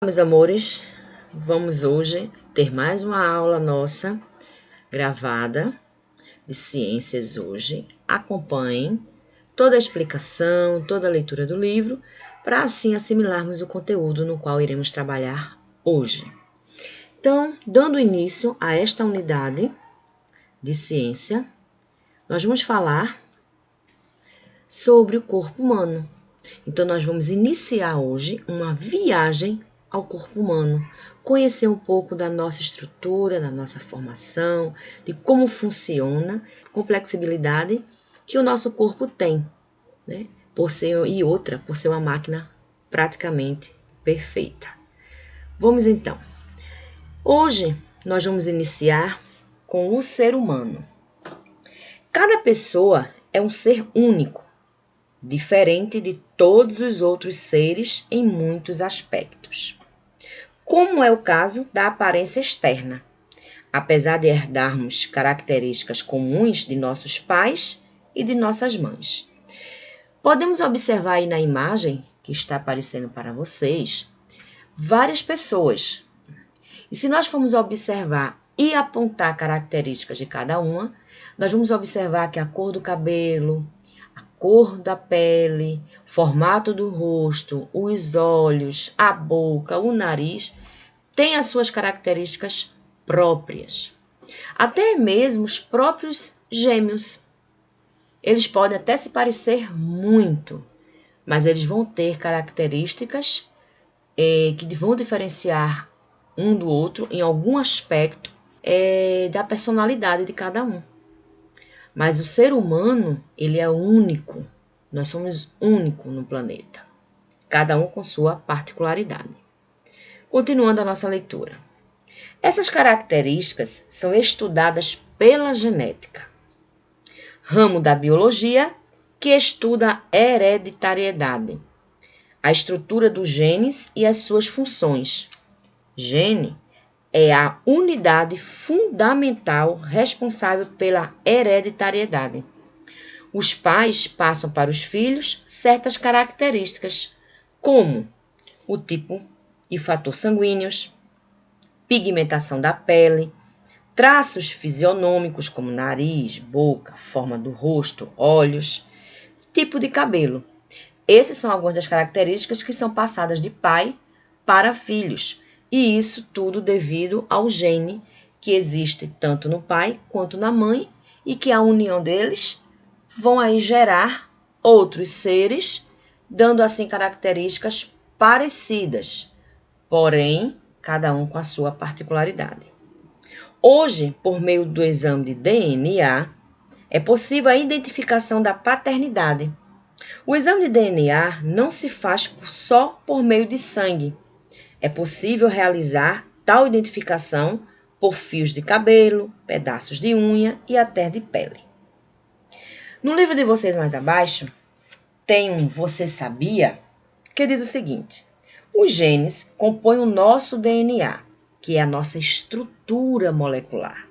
Meus amores, vamos hoje ter mais uma aula nossa gravada de ciências hoje. Acompanhem toda a explicação, toda a leitura do livro, para assim assimilarmos o conteúdo no qual iremos trabalhar hoje. Então, dando início a esta unidade de ciência, nós vamos falar sobre o corpo humano. Então, nós vamos iniciar hoje uma viagem ao corpo humano, conhecer um pouco da nossa estrutura, da nossa formação, de como funciona, com flexibilidade que o nosso corpo tem, né? Por ser uma máquina praticamente perfeita. Vamos então. Hoje nós vamos iniciar com o ser humano. Cada pessoa é um ser único, diferente de todos os outros seres em muitos aspectos. Como é o caso da aparência externa. Apesar de herdarmos características comuns de nossos pais e de nossas mães. Podemos observar aí na imagem que está aparecendo para vocês, várias pessoas. E se nós formos observar e apontar características de cada uma, nós vamos observar que a cor do cabelo, a cor da pele, formato do rosto, os olhos, a boca, o nariz, têm as suas características próprias. Até mesmo os próprios gêmeos. Eles podem até se parecer muito, mas eles vão ter características que vão diferenciar um do outro em algum aspecto da personalidade de cada um. Mas o ser humano, ele é único. Nós somos únicos no planeta. Cada um com sua particularidade. Continuando a nossa leitura. Essas características são estudadas pela genética, ramo da biologia que estuda a hereditariedade, a estrutura dos genes e as suas funções. Gene é a unidade fundamental responsável pela hereditariedade. Os pais passam para os filhos certas características, como o tipo e fator sanguíneos, pigmentação da pele, traços fisionômicos como nariz, boca, forma do rosto, olhos, tipo de cabelo. Essas são algumas das características que são passadas de pai para filhos, e isso tudo devido ao gene que existe tanto no pai quanto na mãe, e que a união deles vão aí gerar outros seres, dando assim características parecidas, porém, cada um com a sua particularidade. Hoje, por meio do exame de DNA, é possível a identificação da paternidade. O exame de DNA não se faz só por meio de sangue. É possível realizar tal identificação por fios de cabelo, pedaços de unha e até de pele. No livro de vocês mais abaixo, tem um Você Sabia? Que diz o seguinte: os genes compõem o nosso DNA, que é a nossa estrutura molecular.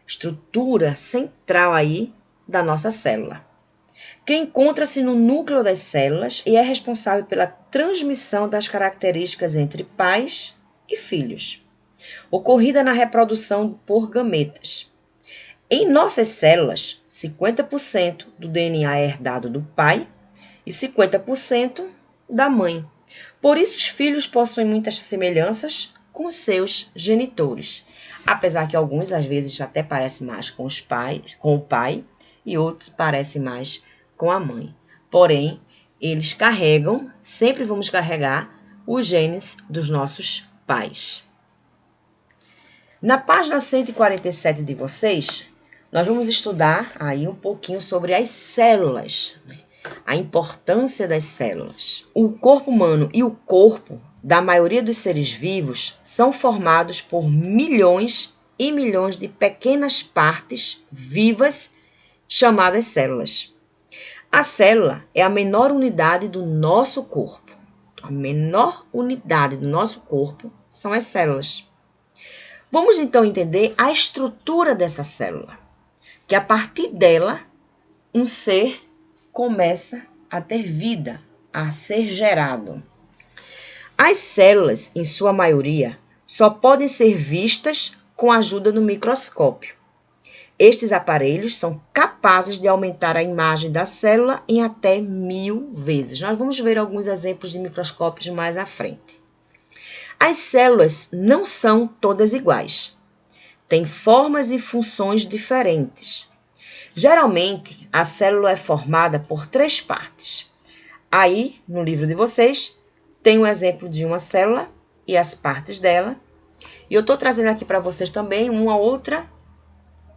Estrutura central aí da nossa célula, que encontra-se no núcleo das células e é responsável pela transmissão das características entre pais e filhos, ocorrida na reprodução por gametas. Em nossas células, 50% do DNA é herdado do pai e 50% da mãe. Por isso, os filhos possuem muitas semelhanças com seus genitores, apesar que alguns às vezes até parecem mais com o pai e outros parecem mais com a mãe. Porém, eles sempre vamos carregar os genes dos nossos pais. Na página 147 de vocês, nós vamos estudar aí um pouquinho sobre as células, a importância das células. O corpo humano e o corpo da maioria dos seres vivos são formados por milhões e milhões de pequenas partes vivas chamadas células. A célula é a menor unidade do nosso corpo. A menor unidade do nosso corpo são as células. Vamos então entender a estrutura dessa célula, que a partir dela um ser começa a ter vida, a ser gerado. As células, em sua maioria, só podem ser vistas com a ajuda do microscópio. Estes aparelhos são capazes de aumentar a imagem da célula em até 1000 vezes. Nós vamos ver alguns exemplos de microscópios mais à frente. As células não são todas iguais. Têm formas e funções diferentes. Geralmente, a célula é formada por 3 partes. Aí, no livro de vocês, tem um exemplo de uma célula e as partes dela. E eu estou trazendo aqui para vocês também uma outra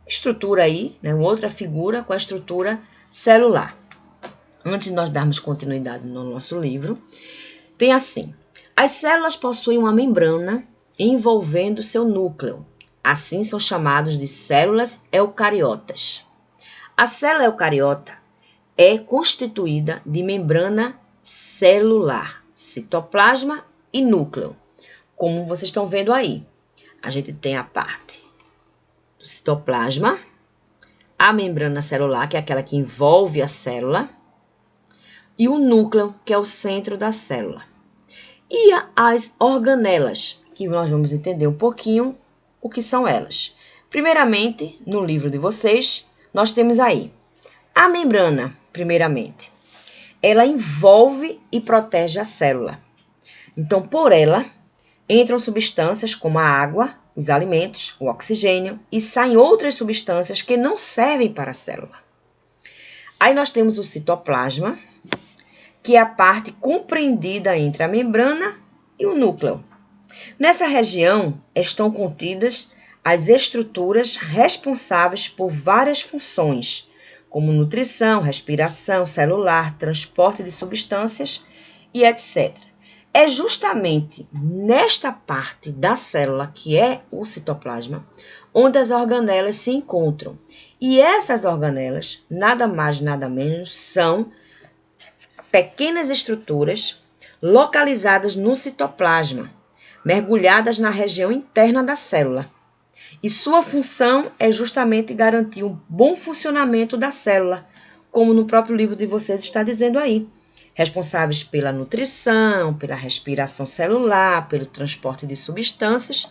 estrutura aí, né, uma outra figura com a estrutura celular. Antes de nós darmos continuidade no nosso livro, tem assim: as células possuem uma membrana envolvendo seu núcleo. Assim são chamados de células eucariotas. A célula eucariota é constituída de membrana celular, citoplasma e núcleo. Como vocês estão vendo aí, a gente tem a parte do citoplasma, a membrana celular, que é aquela que envolve a célula, e o núcleo, que é o centro da célula. E as organelas, que nós vamos entender um pouquinho o que são elas. Primeiramente, no livro de vocês, nós temos aí a membrana, primeiramente. Ela envolve e protege a célula. Então, por ela, entram substâncias como a água, os alimentos, o oxigênio, e saem outras substâncias que não servem para a célula. Aí nós temos o citoplasma, que é a parte compreendida entre a membrana e o núcleo. Nessa região estão contidas as estruturas responsáveis por várias funções, como nutrição, respiração celular, transporte de substâncias e etc. É justamente nesta parte da célula, que é o citoplasma, onde as organelas se encontram. E essas organelas, nada mais, nada menos, são pequenas estruturas localizadas no citoplasma, mergulhadas na região interna da célula. E sua função é justamente garantir um bom funcionamento da célula, como no próprio livro de vocês está dizendo aí. Responsáveis pela nutrição, pela respiração celular, pelo transporte de substâncias,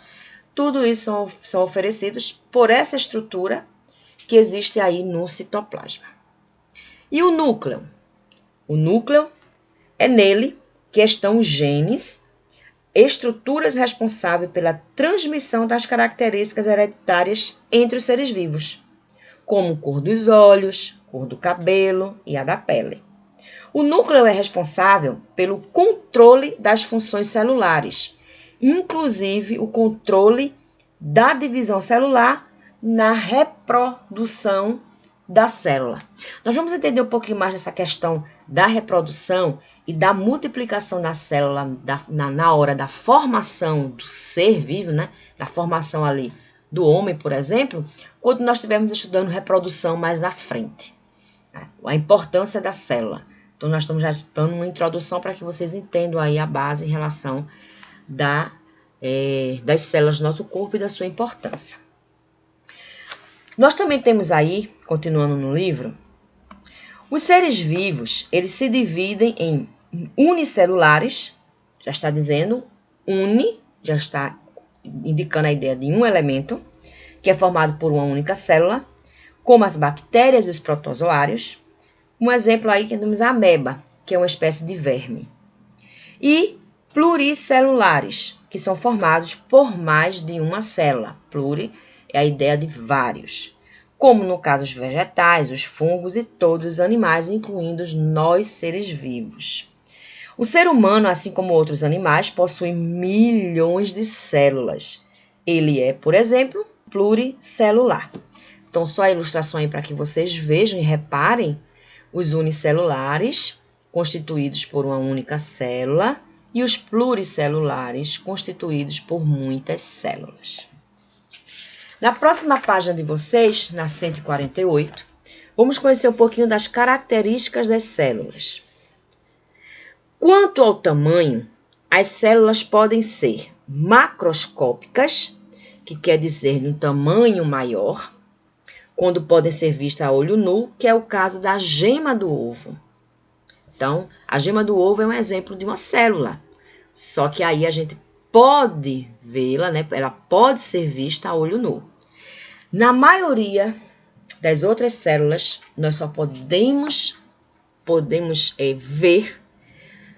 tudo isso são oferecidos por essa estrutura que existe aí no citoplasma. E o núcleo? O núcleo é nele que estão os genes, estruturas responsáveis pela transmissão das características hereditárias entre os seres vivos, como cor dos olhos, cor do cabelo e a da pele. O núcleo é responsável pelo controle das funções celulares, inclusive o controle da divisão celular na reprodução da célula. Nós vamos entender um pouquinho mais dessa questão da reprodução e da multiplicação da célula na hora da formação do ser vivo, né? Da formação ali do homem, por exemplo, quando nós estivermos estudando reprodução mais na frente. A importância da célula. Então, nós estamos já dando uma introdução para que vocês entendam aí a base em relação das células do nosso corpo e da sua importância. Nós também temos aí, continuando no livro, os seres vivos, eles se dividem em unicelulares, já está dizendo, já está indicando a ideia de um elemento, que é formado por uma única célula, como as bactérias e os protozoários. Um exemplo aí que temos a ameba, que é uma espécie de verme. E pluricelulares, que são formados por mais de uma célula. Pluri é a ideia de vários. Como no caso os vegetais, os fungos e todos os animais, incluindo nós seres vivos. O ser humano, assim como outros animais, possui milhões de células. Ele é, por exemplo, pluricelular. Então, só a ilustração aí para que vocês vejam e reparem os unicelulares, constituídos por uma única célula, e os pluricelulares, constituídos por muitas células. Na próxima página de vocês, na 148, vamos conhecer um pouquinho das características das células. Quanto ao tamanho, as células podem ser macroscópicas, que quer dizer de um tamanho maior, quando podem ser vistas a olho nu, que é o caso da gema do ovo. Então, a gema do ovo é um exemplo de uma célula, só que aí a gente pode vê-la, né? Ela pode ser vista a olho nu. Na maioria das outras células, nós só podemos ver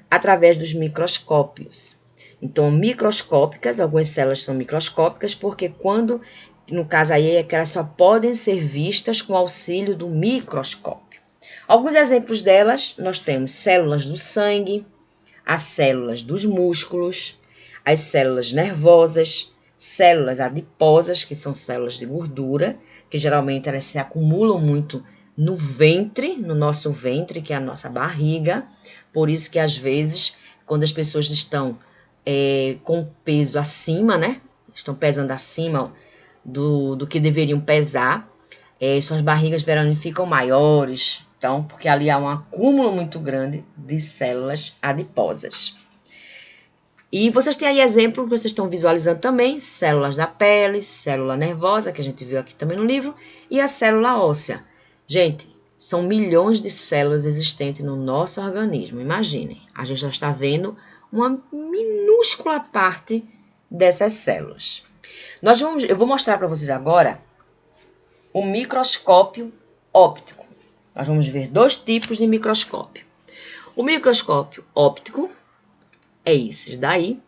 através dos microscópios. Então, microscópicas, algumas células são microscópicas, porque no caso aí, é que elas só podem ser vistas com o auxílio do microscópio. Alguns exemplos delas, nós temos células do sangue, as células dos músculos, as células nervosas, células adiposas, que são células de gordura, que geralmente elas se acumulam muito no ventre, no nosso ventre, que é a nossa barriga. Por isso que, às vezes, quando as pessoas estão com peso acima, né? Estão pesando acima do que deveriam pesar, suas barrigas ficam maiores. Então, porque ali há um acúmulo muito grande de células adiposas. E vocês têm aí exemplo que vocês estão visualizando também, células da pele, célula nervosa, que a gente viu aqui também no livro, e a célula óssea. Gente, são milhões de células existentes no nosso organismo. Imaginem, a gente já está vendo uma minúscula parte dessas células. Eu vou mostrar para vocês agora o microscópio óptico. Nós vamos ver dois tipos de microscópio. O microscópio óptico é esse daí.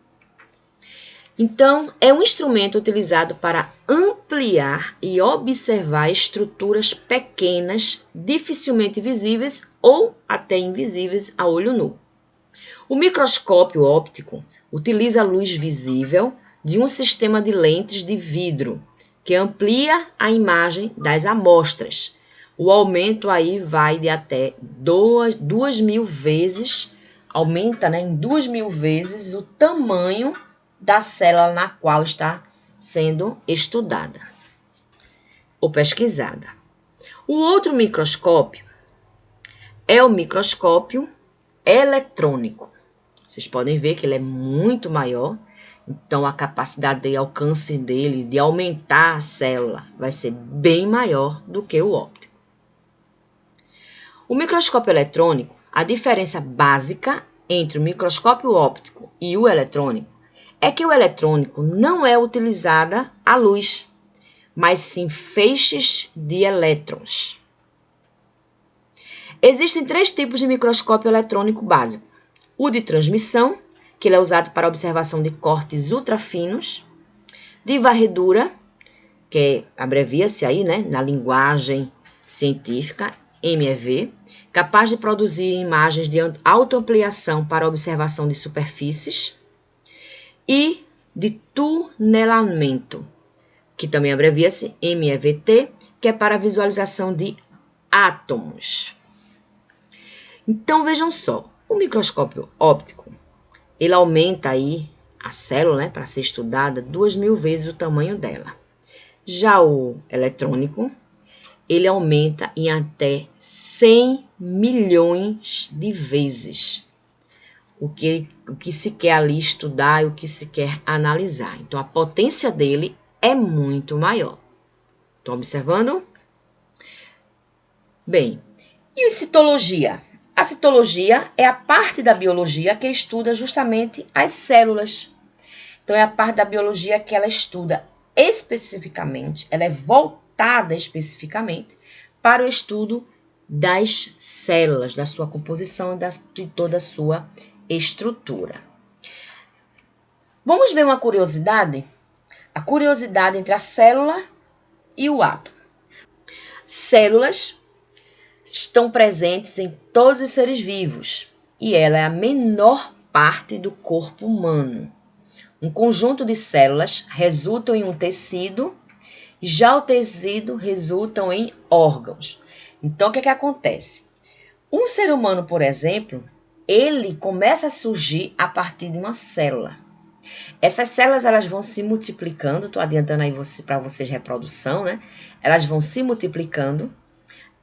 Então, é um instrumento utilizado para ampliar e observar estruturas pequenas, dificilmente visíveis ou até invisíveis a olho nu. O microscópio óptico utiliza a luz visível de um sistema de lentes de vidro, que amplia a imagem das amostras. O aumento aí vai de até 2.000 vezes, aumenta, né, em 2.000 vezes o tamanho da célula na qual está sendo estudada ou pesquisada. O outro microscópio é o microscópio eletrônico. Vocês podem ver que ele é muito maior, então a capacidade de alcance dele de aumentar a célula vai ser bem maior do que o óptico. O microscópio eletrônico, a diferença básica entre o microscópio óptico e o eletrônico é que o eletrônico não é utilizada a luz, mas sim feixes de elétrons. Existem 3 tipos de microscópio eletrônico básico. O de transmissão, que ele é usado para observação de cortes ultrafinos, de varredura, que abrevia-se aí, né, na linguagem científica, MEV, capaz de produzir imagens de autoampliação para observação de superfícies, e de tunelamento, que também abrevia-se MEVT, que é para visualização de átomos. Então, vejam só, o microscópio óptico, ele aumenta aí a célula, né, para ser estudada 2.000 vezes o tamanho dela. Já o eletrônico, ele aumenta em até 100 milhões de vezes o que se quer ali estudar e o que se quer analisar. Então, a potência dele é muito maior. Estão observando? Bem, e a citologia? A citologia é a parte da biologia que estuda justamente as células. Então, é a parte da biologia que ela estuda especificamente, ela é voltada especificamente para o estudo das células, da sua composição e de toda a sua estrutura. Vamos ver uma curiosidade? A curiosidade entre a célula e o átomo. Células estão presentes em todos os seres vivos e ela é a menor parte do corpo humano. Um conjunto de células resultam em um tecido, e já o tecido resultam em órgãos. Então, o que acontece? Um ser humano, por exemplo, ele começa a surgir a partir de uma célula. Essas células elas vão se multiplicando, estou adiantando aí para vocês reprodução, né? Elas vão se multiplicando,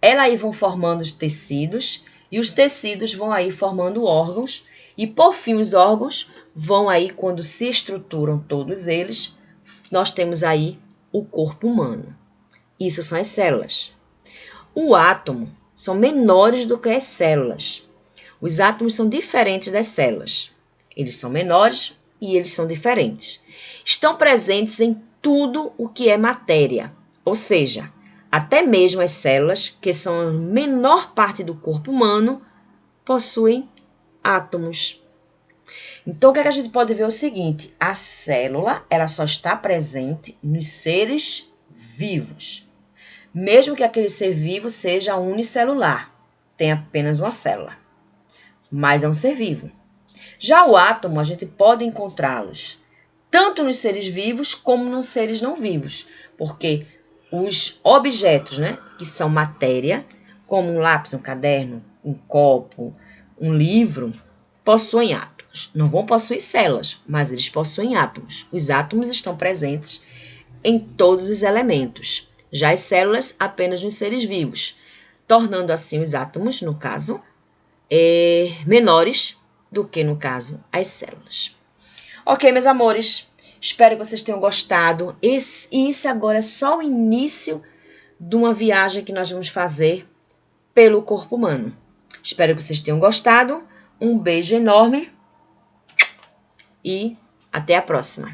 elas aí vão formando os tecidos, e os tecidos vão aí formando órgãos, e por fim os órgãos vão aí, quando se estruturam todos eles, nós temos aí o corpo humano. Isso são as células. O átomo são menores do que as células. Os átomos são diferentes das células. Eles são menores e eles são diferentes. Estão presentes em tudo o que é matéria, ou seja, até mesmo as células, que são a menor parte do corpo humano, possuem átomos. Então, o que a gente pode ver é o seguinte: a célula ela só está presente nos seres vivos. Mesmo que aquele ser vivo seja unicelular, tem apenas uma célula, mas é um ser vivo. Já o átomo, a gente pode encontrá-los tanto nos seres vivos como nos seres não vivos, porque os objetos, né, que são matéria, como um lápis, um caderno, um copo, um livro, possuem átomos. Não vão possuir células, mas eles possuem átomos. Os átomos estão presentes em todos os elementos. Já as células apenas nos seres vivos, tornando assim os átomos, no caso, menores do que, no caso, as células. Ok, meus amores, espero que vocês tenham gostado. Isso agora é só o início de uma viagem que nós vamos fazer pelo corpo humano. Espero que vocês tenham gostado. Um beijo enorme e até a próxima.